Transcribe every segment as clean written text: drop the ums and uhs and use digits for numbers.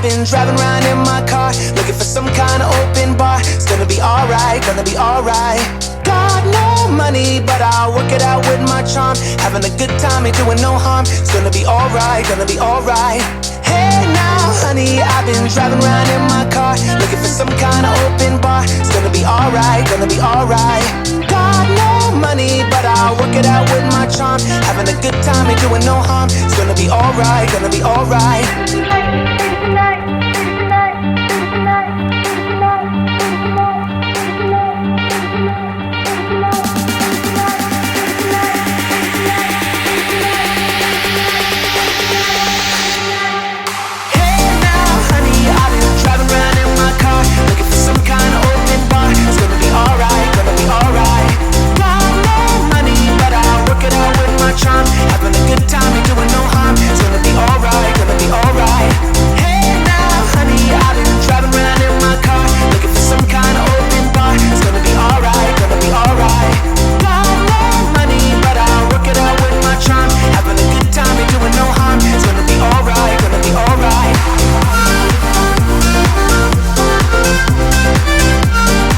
I've been driving around in my car, looking for some kind of open bar. It's gonna be alright, gonna be alright. Got no money, but I'll work it out with my charm. Having a good time, ain't doing no harm. It's gonna be alright, gonna be alright. Hey now, honey, I've been driving around in my car, looking for some kind of open bar. It's gonna be alright, gonna be alright. Got no money, but I'll work it out with my charm. Having a good time, ain't doing no harm. It's gonna be alright, gonna be alright. Looking for some kind of open bar. It's gonna be alright, gonna be alright. Got no money, but I'll work it out with my charm. Having a good time, ain't doing no harm. It's gonna be alright, gonna be alright. Hey now, honey, I've been driving around in my car, looking for some kind of open bar. It's gonna be alright, gonna be alright. Got no money, but I'll work it out with my charm. Having a good time, ain't doing no harm. It's gonna be alright, gonna be alright.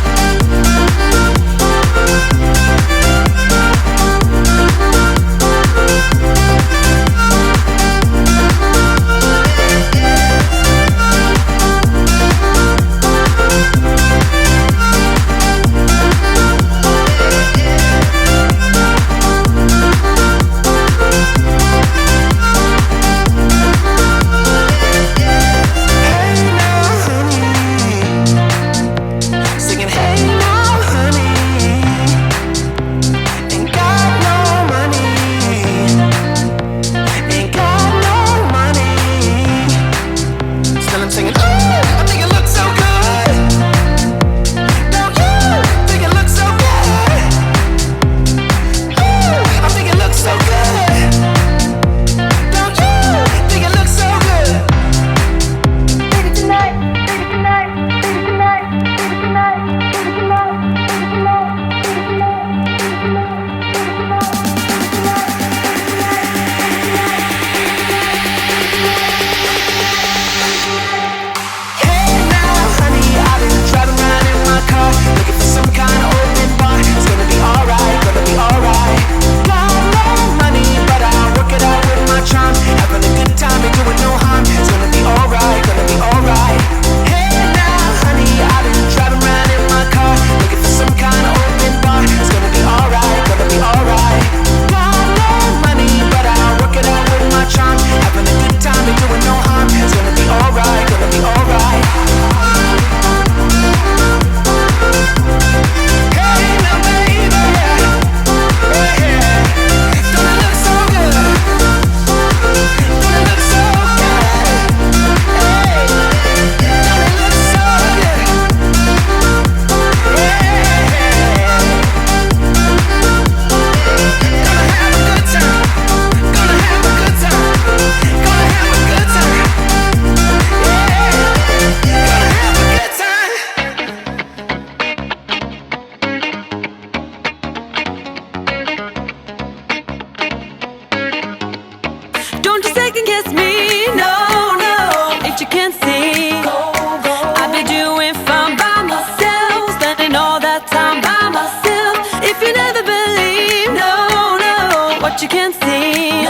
You can see,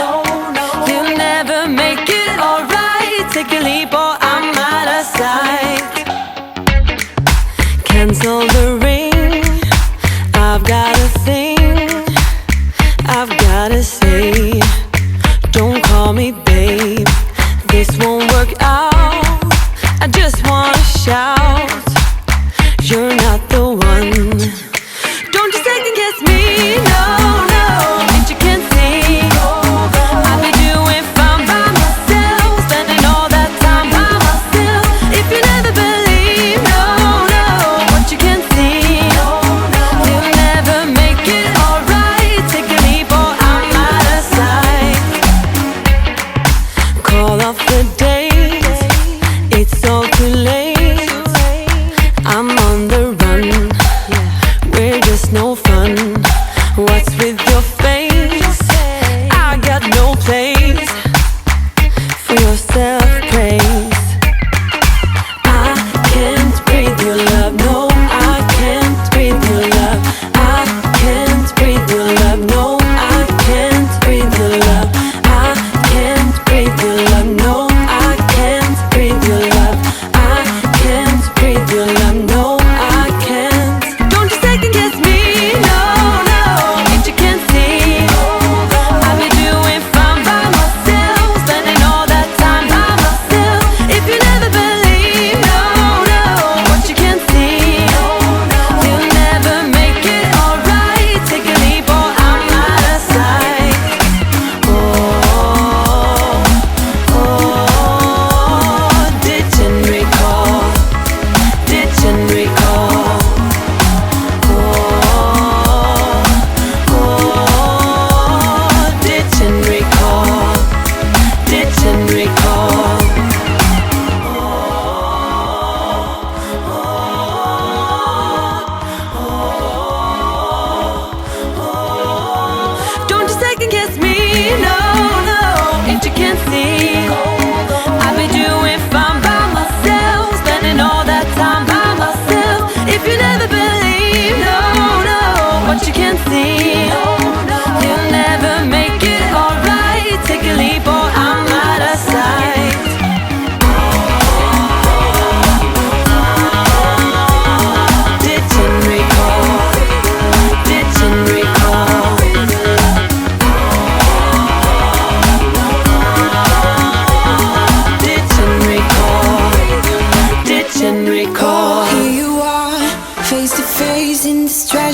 you'll never make it alright. Take a leap or I'm out of sight. Cancel the ring. I've got a thing I've gotta say. Don't call me babe, this won't work out. I just wanna shout, you're not the one. Don't you second guess me, no.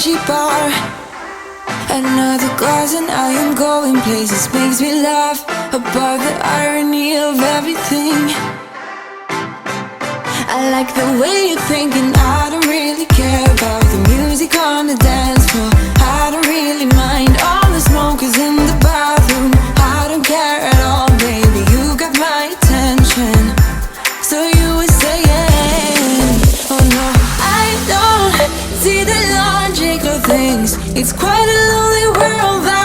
flashy bar. Another glass and I am going places. Makes me laugh about the irony of everything. I like the way you're thinking. I don't really care about the music on the dance floor. I don't really mind all the smokers in the bathroom. I don't care at all, baby, you got my attention. So you were saying, oh no, I don't see the logic of things. It's quite a lonely world that